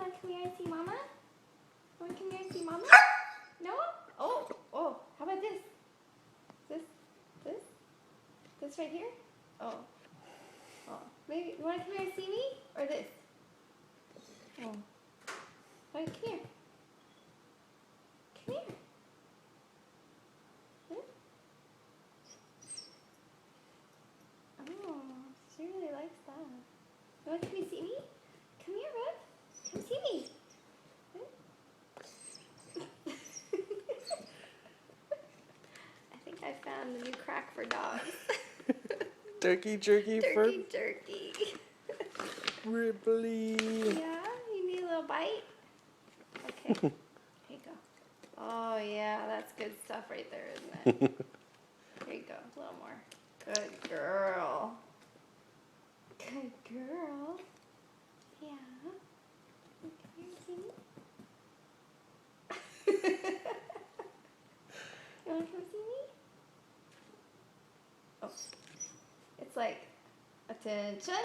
wanna come here and see Mama? You wanna come here and see Mama? No? Oh, how about this? This right here? Oh. Maybe, you wanna come here and see me? Or this? Oh. Come here. Come here. Oh, she really likes that. You want to come and see me? Come here, Rev. Come see me. I think I found the new crack for dogs. Turkey jerky for Turkey. Ripley. Yeah, you need a little bite? Okay, here you go. Oh yeah, that's good stuff right there, isn't it? Here you go, a little more. Good girl. Good girl. Yeah. Come here and see me. You want to come see me? Oh. It's like, attention.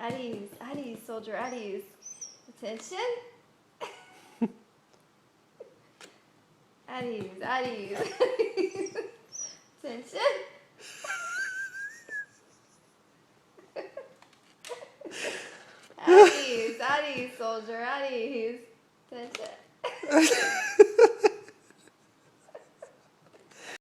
At ease, soldier, at ease. Attention. At ease. Attention. At ease, soldier, at ease. Attention.